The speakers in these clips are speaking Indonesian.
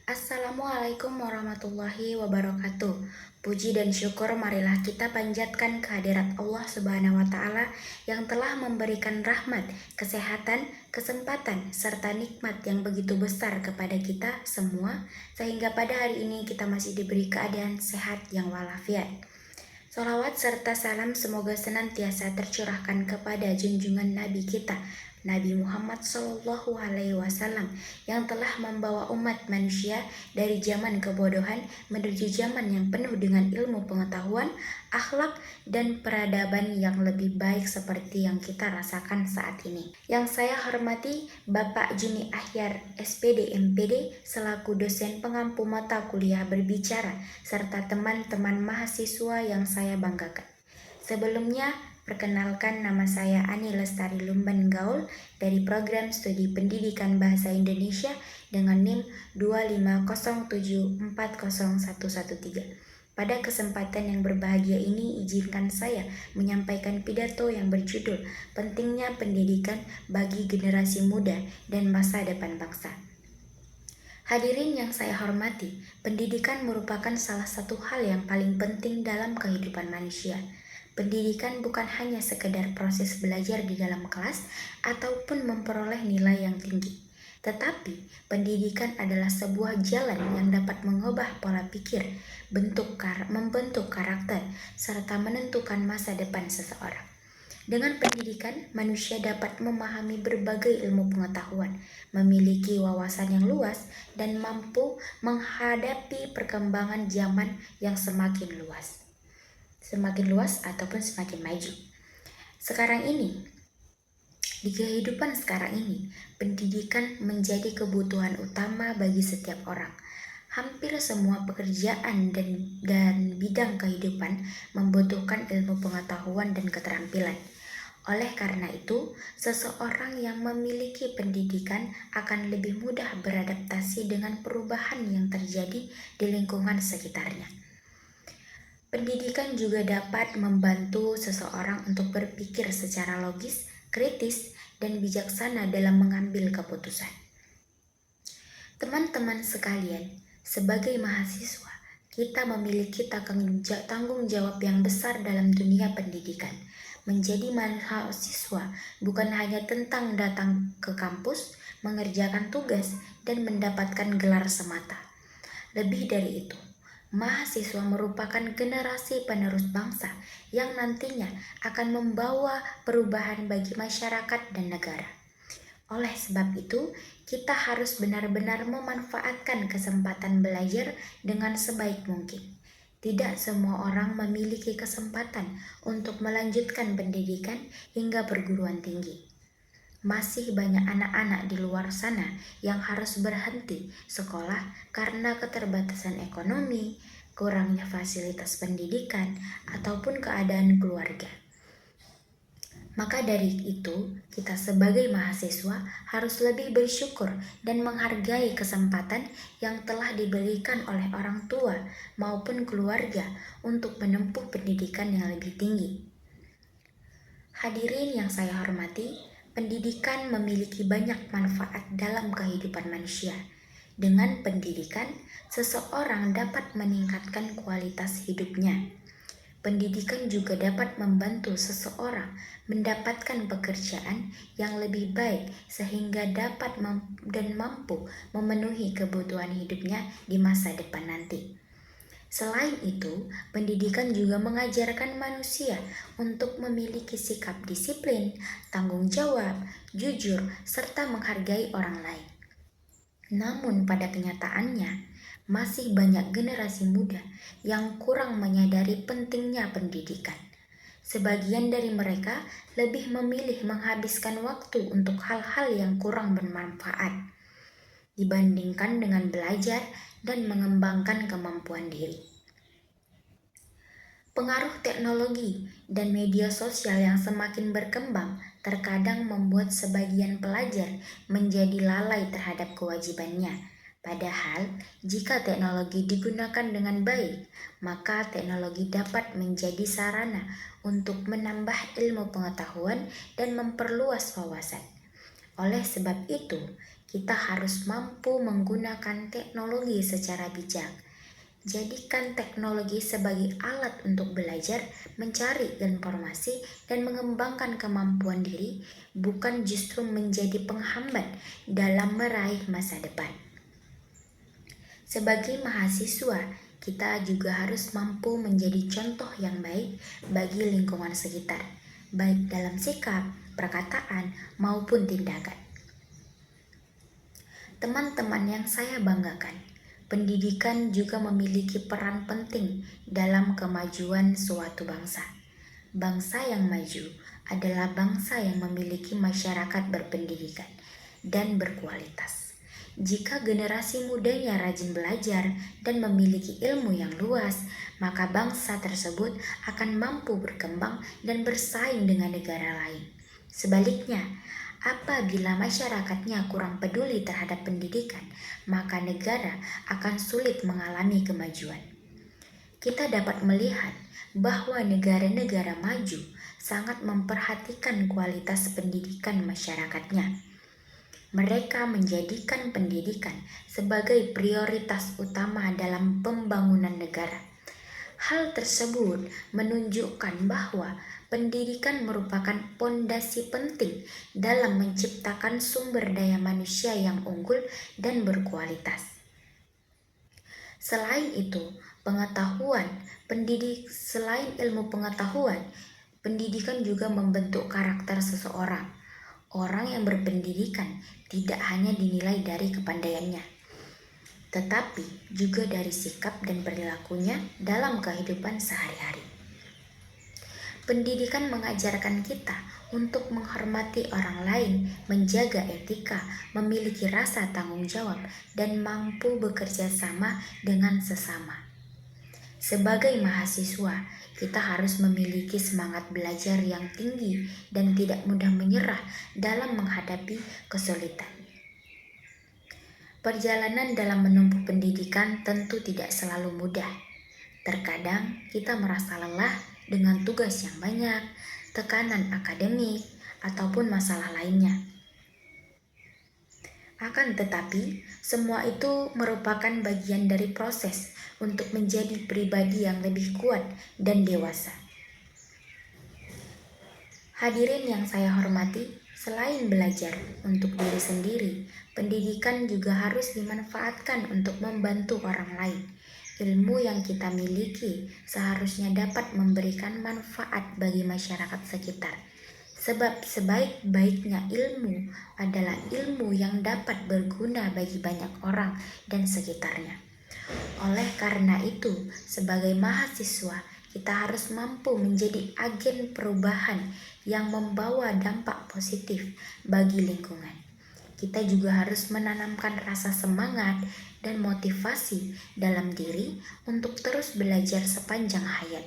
Assalamualaikum warahmatullahi wabarakatuh. Puji dan syukur marilah kita panjatkan kehadirat Allah Subhanahu wa Ta'ala yang telah memberikan rahmat, kesehatan, kesempatan, serta nikmat yang begitu besar kepada kita semua, sehingga pada hari ini kita masih diberi keadaan sehat yang walafiat. Salawat serta salam semoga senantiasa tercurahkan kepada junjungan Nabi kita, Nabi Muhammad SAW, yang telah membawa umat manusia dari zaman kebodohan menuju zaman yang penuh dengan ilmu pengetahuan, akhlak, dan peradaban yang lebih baik seperti yang kita rasakan saat ini. Yang saya hormati Bapak Juni Ahyar, SPD MPD, selaku dosen pengampu mata kuliah berbicara, serta teman-teman mahasiswa yang saya banggakan. Sebelumnya, perkenalkan, nama saya Ani Lestari Lumban Gaul dari Program Studi Pendidikan Bahasa Indonesia dengan NIM 250740113. Pada kesempatan yang berbahagia ini, izinkan saya menyampaikan pidato yang berjudul Pentingnya Pendidikan bagi Generasi Muda dan Masa Depan Bangsa. Hadirin yang saya hormati, pendidikan merupakan salah satu hal yang paling penting dalam kehidupan manusia. Pendidikan bukan hanya sekedar proses belajar di dalam kelas ataupun memperoleh nilai yang tinggi. Tetapi, pendidikan adalah sebuah jalan yang dapat mengubah pola pikir, membentuk karakter, serta menentukan masa depan seseorang. Dengan pendidikan, manusia dapat memahami berbagai ilmu pengetahuan, memiliki wawasan yang luas, dan mampu menghadapi perkembangan zaman yang semakin luas ataupun semakin maju. Di kehidupan sekarang ini, pendidikan menjadi kebutuhan utama bagi setiap orang. Hampir semua pekerjaan dan bidang kehidupan membutuhkan ilmu pengetahuan dan keterampilan. Oleh karena itu, seseorang yang memiliki pendidikan akan lebih mudah beradaptasi dengan perubahan yang terjadi di lingkungan sekitarnya. Pendidikan juga dapat membantu seseorang untuk berpikir secara logis, kritis, dan bijaksana dalam mengambil keputusan. Teman-teman sekalian, sebagai mahasiswa, kita memiliki tanggung jawab yang besar dalam dunia pendidikan. Menjadi mahasiswa bukan hanya tentang datang ke kampus, mengerjakan tugas, dan mendapatkan gelar semata. Lebih dari itu, mahasiswa merupakan generasi penerus bangsa yang nantinya akan membawa perubahan bagi masyarakat dan negara. Oleh sebab itu, kita harus benar-benar memanfaatkan kesempatan belajar dengan sebaik mungkin. Tidak semua orang memiliki kesempatan untuk melanjutkan pendidikan hingga perguruan tinggi. Masih banyak anak-anak di luar sana yang harus berhenti sekolah karena keterbatasan ekonomi, kurangnya fasilitas pendidikan, ataupun keadaan keluarga. Maka dari itu, kita sebagai mahasiswa harus lebih bersyukur dan menghargai kesempatan yang telah diberikan oleh orang tua maupun keluarga untuk menempuh pendidikan yang lebih tinggi. Hadirin yang saya hormati, pendidikan memiliki banyak manfaat dalam kehidupan manusia. Dengan pendidikan, seseorang dapat meningkatkan kualitas hidupnya. Pendidikan juga dapat membantu seseorang mendapatkan pekerjaan yang lebih baik sehingga dapat dan mampu memenuhi kebutuhan hidupnya di masa depan nanti. Selain itu, pendidikan juga mengajarkan manusia untuk memiliki sikap disiplin, tanggung jawab, jujur, serta menghargai orang lain. Namun pada kenyataannya, masih banyak generasi muda yang kurang menyadari pentingnya pendidikan. Sebagian dari mereka lebih memilih menghabiskan waktu untuk hal-hal yang kurang bermanfaat dibandingkan dengan belajar dan mengembangkan kemampuan diri. Pengaruh teknologi dan media sosial yang semakin berkembang terkadang membuat sebagian pelajar menjadi lalai terhadap kewajibannya. Padahal, jika teknologi digunakan dengan baik, maka teknologi dapat menjadi sarana untuk menambah ilmu pengetahuan dan memperluas wawasan. Oleh sebab itu, kita harus mampu menggunakan teknologi secara bijak. Jadikan teknologi sebagai alat untuk belajar, mencari informasi, dan mengembangkan kemampuan diri, bukan justru menjadi penghambat dalam meraih masa depan. Sebagai mahasiswa, kita juga harus mampu menjadi contoh yang baik bagi lingkungan sekitar, baik dalam sikap, perkataan, maupun tindakan. Teman-teman yang saya banggakan, pendidikan juga memiliki peran penting dalam kemajuan suatu bangsa. Bangsa yang maju adalah bangsa yang memiliki masyarakat berpendidikan dan berkualitas. Jika generasi mudanya rajin belajar dan memiliki ilmu yang luas, maka bangsa tersebut akan mampu berkembang dan bersaing dengan negara lain. Sebaliknya, apabila masyarakatnya kurang peduli terhadap pendidikan, maka negara akan sulit mengalami kemajuan. Kita dapat melihat bahwa negara-negara maju sangat memperhatikan kualitas pendidikan masyarakatnya. Mereka menjadikan pendidikan sebagai prioritas utama dalam pembangunan negara. Hal tersebut menunjukkan bahwa pendidikan merupakan pondasi penting dalam menciptakan sumber daya manusia yang unggul dan berkualitas. Selain itu, selain ilmu pengetahuan, pendidikan juga membentuk karakter seseorang. Orang yang berpendidikan tidak hanya dinilai dari kepandaiannya, tetapi juga dari sikap dan perilakunya dalam kehidupan sehari-hari. Pendidikan mengajarkan kita untuk menghormati orang lain, menjaga etika, memiliki rasa tanggung jawab, dan mampu bekerja sama dengan sesama. Sebagai mahasiswa, kita harus memiliki semangat belajar yang tinggi dan tidak mudah menyerah dalam menghadapi kesulitan. Perjalanan dalam menempuh pendidikan tentu tidak selalu mudah. Terkadang kita merasa lelah dengan tugas yang banyak, tekanan akademik, ataupun masalah lainnya. Akan tetapi, semua itu merupakan bagian dari proses untuk menjadi pribadi yang lebih kuat dan dewasa. Hadirin yang saya hormati, selain belajar untuk diri sendiri, pendidikan juga harus dimanfaatkan untuk membantu orang lain. Ilmu yang kita miliki seharusnya dapat memberikan manfaat bagi masyarakat sekitar. Sebab sebaik-baiknya ilmu adalah ilmu yang dapat berguna bagi banyak orang dan sekitarnya. Oleh karena itu, sebagai mahasiswa, kita harus mampu menjadi agen perubahan yang membawa dampak positif bagi lingkungan. Kita juga harus menanamkan rasa semangat dan motivasi dalam diri untuk terus belajar sepanjang hayat.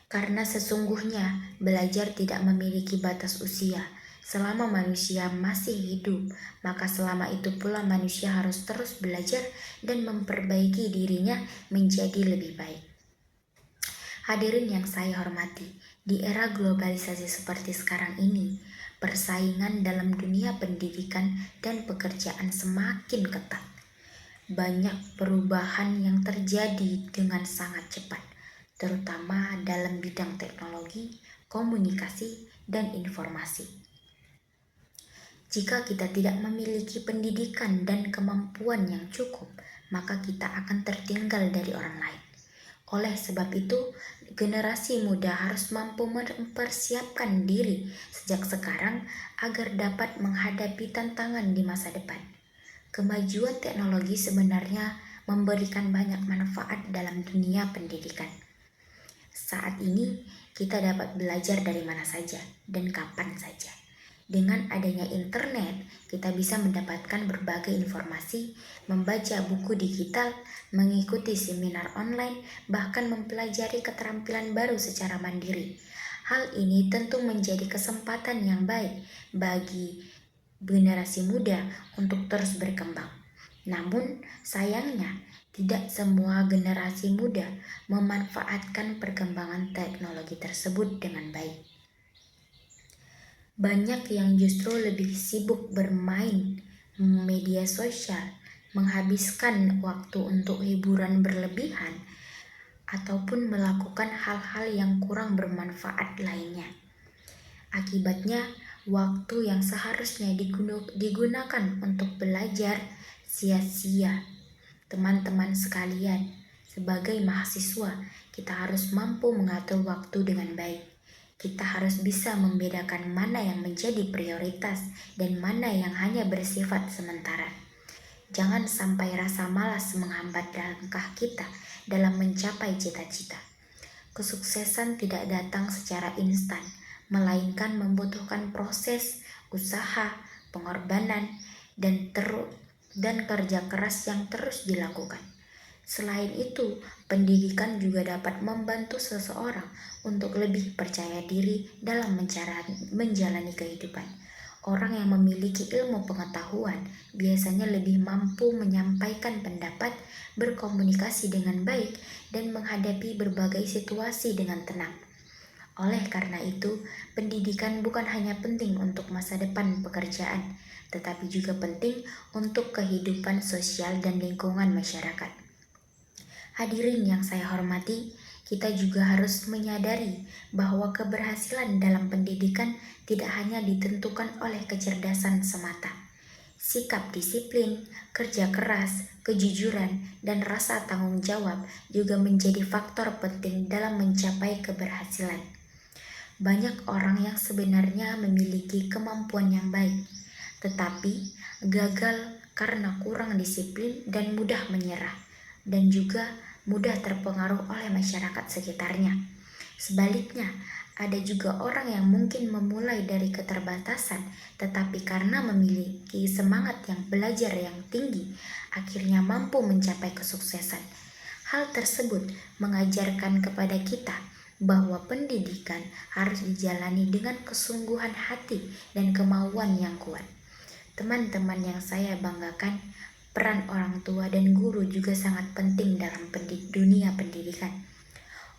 Karena sesungguhnya belajar tidak memiliki batas usia. Selama manusia masih hidup, maka selama itu pula manusia harus terus belajar dan memperbaiki dirinya menjadi lebih baik. Hadirin yang saya hormati, di era globalisasi seperti sekarang ini, persaingan dalam dunia pendidikan dan pekerjaan semakin ketat. Banyak perubahan yang terjadi dengan sangat cepat, terutama dalam bidang teknologi, komunikasi, dan informasi. Jika kita tidak memiliki pendidikan dan kemampuan yang cukup, maka kita akan tertinggal dari orang lain. Oleh sebab itu, generasi muda harus mampu mempersiapkan diri sejak sekarang agar dapat menghadapi tantangan di masa depan. Kemajuan teknologi sebenarnya memberikan banyak manfaat dalam dunia pendidikan. Saat ini, kita dapat belajar dari mana saja dan kapan saja. Dengan adanya internet, kita bisa mendapatkan berbagai informasi, membaca buku digital, mengikuti seminar online, bahkan mempelajari keterampilan baru secara mandiri. Hal ini tentu menjadi kesempatan yang baik bagi generasi muda untuk terus berkembang. Namun, sayangnya, tidak semua generasi muda memanfaatkan perkembangan teknologi tersebut dengan baik. Banyak yang justru lebih sibuk bermain media sosial, menghabiskan waktu untuk hiburan berlebihan, ataupun melakukan hal-hal yang kurang bermanfaat lainnya. Akibatnya, waktu yang seharusnya digunakan untuk belajar sia-sia. Teman-teman sekalian, sebagai mahasiswa, kita harus mampu mengatur waktu dengan baik. Kita harus bisa membedakan mana yang menjadi prioritas dan mana yang hanya bersifat sementara. Jangan sampai rasa malas menghambat langkah kita dalam mencapai cita-cita. Kesuksesan tidak datang secara instan, melainkan membutuhkan proses, usaha, pengorbanan, dan kerja keras yang terus dilakukan. Selain itu, pendidikan juga dapat membantu seseorang untuk lebih percaya diri dalam menjalani kehidupan. Orang yang memiliki ilmu pengetahuan biasanya lebih mampu menyampaikan pendapat, berkomunikasi dengan baik, dan menghadapi berbagai situasi dengan tenang. Oleh karena itu, pendidikan bukan hanya penting untuk masa depan pekerjaan, tetapi juga penting untuk kehidupan sosial dan lingkungan masyarakat. Hadirin yang saya hormati, kita juga harus menyadari bahwa keberhasilan dalam pendidikan tidak hanya ditentukan oleh kecerdasan semata. Sikap disiplin, kerja keras, kejujuran, dan rasa tanggung jawab juga menjadi faktor penting dalam mencapai keberhasilan. Banyak orang yang sebenarnya memiliki kemampuan yang baik, tetapi gagal karena kurang disiplin dan mudah menyerah, dan juga mudah terpengaruh oleh masyarakat sekitarnya. Sebaliknya, ada juga orang yang mungkin memulai dari keterbatasan, tetapi karena memiliki semangat yang belajar yang tinggi, akhirnya mampu mencapai kesuksesan. Hal tersebut mengajarkan kepada kita bahwa pendidikan harus dijalani dengan kesungguhan hati dan kemauan yang kuat. Teman-teman yang saya banggakan, peran orang tua dan guru juga sangat penting dalam dunia pendidikan.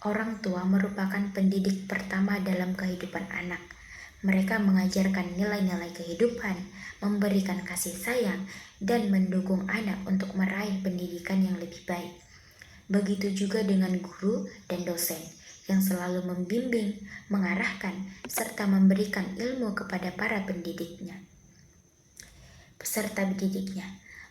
Orang tua merupakan pendidik pertama dalam kehidupan anak. Mereka mengajarkan nilai-nilai kehidupan, memberikan kasih sayang, dan mendukung anak untuk meraih pendidikan yang lebih baik. Begitu juga dengan guru dan dosen yang selalu membimbing, mengarahkan, serta memberikan ilmu kepada para peserta didiknya.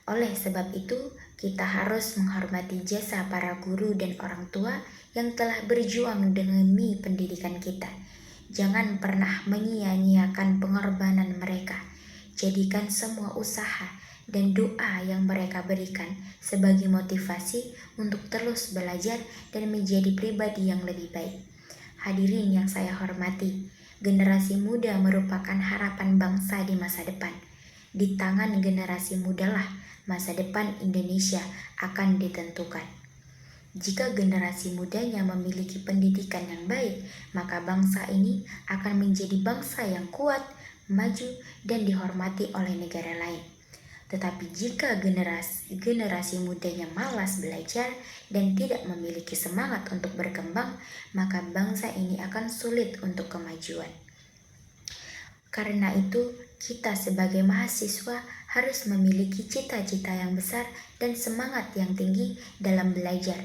Oleh sebab itu, kita harus menghormati jasa para guru dan orang tua yang telah berjuang demi pendidikan kita. Jangan pernah menyia-nyiakan pengorbanan mereka. Jadikan semua usaha dan doa yang mereka berikan sebagai motivasi untuk terus belajar dan menjadi pribadi yang lebih baik. Hadirin yang saya hormati, generasi muda merupakan harapan bangsa di masa depan. Di tangan generasi mudalah masa depan Indonesia akan ditentukan. Jika generasi mudanya memiliki pendidikan yang baik, maka bangsa ini akan menjadi bangsa yang kuat, maju, dan dihormati oleh negara lain. Tetapi jika generasi mudanya malas belajar dan tidak memiliki semangat untuk berkembang, maka bangsa ini akan sulit untuk kemajuan. Karena itu, kita sebagai mahasiswa harus memiliki cita-cita yang besar dan semangat yang tinggi dalam belajar.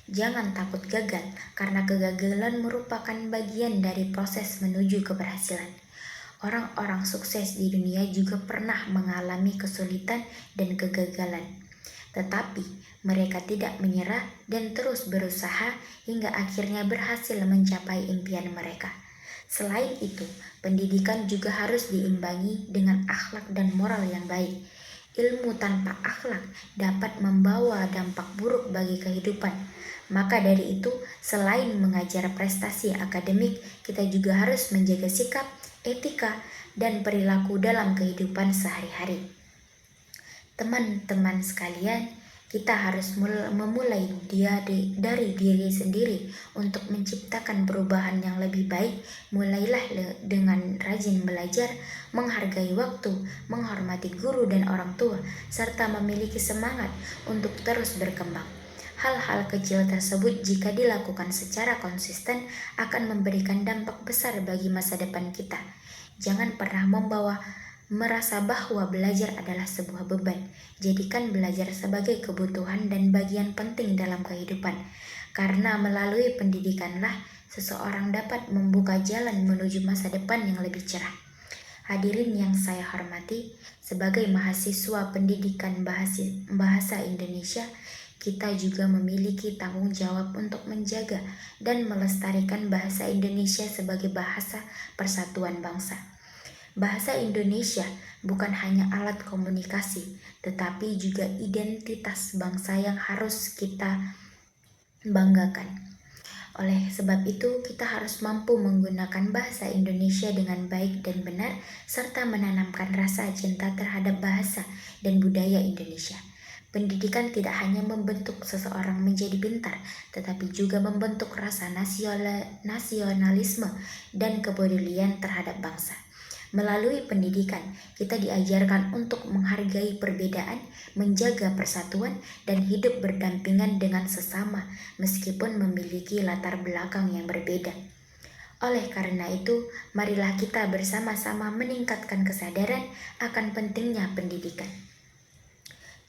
Jangan takut gagal, karena kegagalan merupakan bagian dari proses menuju keberhasilan. Orang-orang sukses di dunia juga pernah mengalami kesulitan dan kegagalan. Tetapi mereka tidak menyerah dan terus berusaha hingga akhirnya berhasil mencapai impian mereka. Selain itu, pendidikan juga harus diimbangi dengan akhlak dan moral yang baik. Ilmu tanpa akhlak dapat membawa dampak buruk bagi kehidupan. Maka dari itu, selain mengajar prestasi akademik, kita juga harus menjaga sikap, etika, dan perilaku dalam kehidupan sehari-hari. Teman-teman sekalian, kita harus memulai dari diri sendiri untuk menciptakan perubahan yang lebih baik. Mulailah dengan rajin belajar, menghargai waktu, menghormati guru dan orang tua, serta memiliki semangat untuk terus berkembang. Hal-hal kecil tersebut jika dilakukan secara konsisten akan memberikan dampak besar bagi masa depan kita. Jangan pernah membawa merasa bahwa belajar adalah sebuah beban. Jadikan belajar sebagai kebutuhan dan bagian penting dalam kehidupan. Karena melalui pendidikanlah seseorang dapat membuka jalan menuju masa depan yang lebih cerah. Hadirin yang saya hormati, sebagai mahasiswa pendidikan bahasa Indonesia, kita juga memiliki tanggung jawab untuk menjaga dan melestarikan bahasa Indonesia sebagai bahasa persatuan bangsa. Bahasa Indonesia bukan hanya alat komunikasi, tetapi juga identitas bangsa yang harus kita banggakan. Oleh sebab itu, kita harus mampu menggunakan bahasa Indonesia dengan baik dan benar, serta menanamkan rasa cinta terhadap bahasa dan budaya Indonesia. Pendidikan tidak hanya membentuk seseorang menjadi pintar, tetapi juga membentuk rasa nasionalisme dan kepedulian terhadap bangsa. Melalui pendidikan, kita diajarkan untuk menghargai perbedaan, menjaga persatuan, dan hidup berdampingan dengan sesama meskipun memiliki latar belakang yang berbeda. Oleh karena itu, marilah kita bersama-sama meningkatkan kesadaran akan pentingnya pendidikan.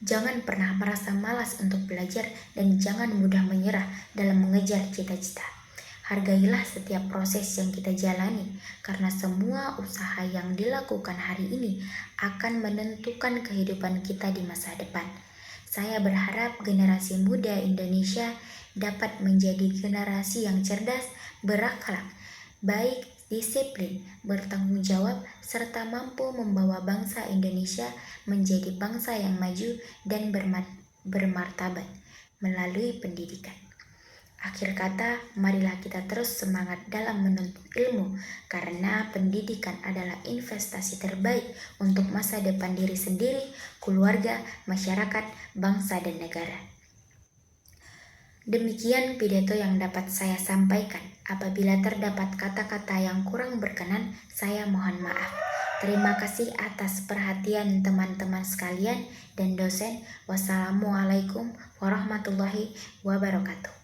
Jangan pernah merasa malas untuk belajar dan jangan mudah menyerah dalam mengejar cita-cita. Hargailah setiap proses yang kita jalani, karena semua usaha yang dilakukan hari ini akan menentukan kehidupan kita di masa depan. Saya berharap generasi muda Indonesia dapat menjadi generasi yang cerdas, berakhlak, baik, disiplin, bertanggung jawab, serta mampu membawa bangsa Indonesia menjadi bangsa yang maju dan bermartabat melalui pendidikan. Akhir kata, marilah kita terus semangat dalam menuntut ilmu, karena pendidikan adalah investasi terbaik untuk masa depan diri sendiri, keluarga, masyarakat, bangsa, dan negara. Demikian pidato yang dapat saya sampaikan. Apabila terdapat kata-kata yang kurang berkenan, saya mohon maaf. Terima kasih atas perhatian teman-teman sekalian dan dosen. Wassalamualaikum warahmatullahi wabarakatuh.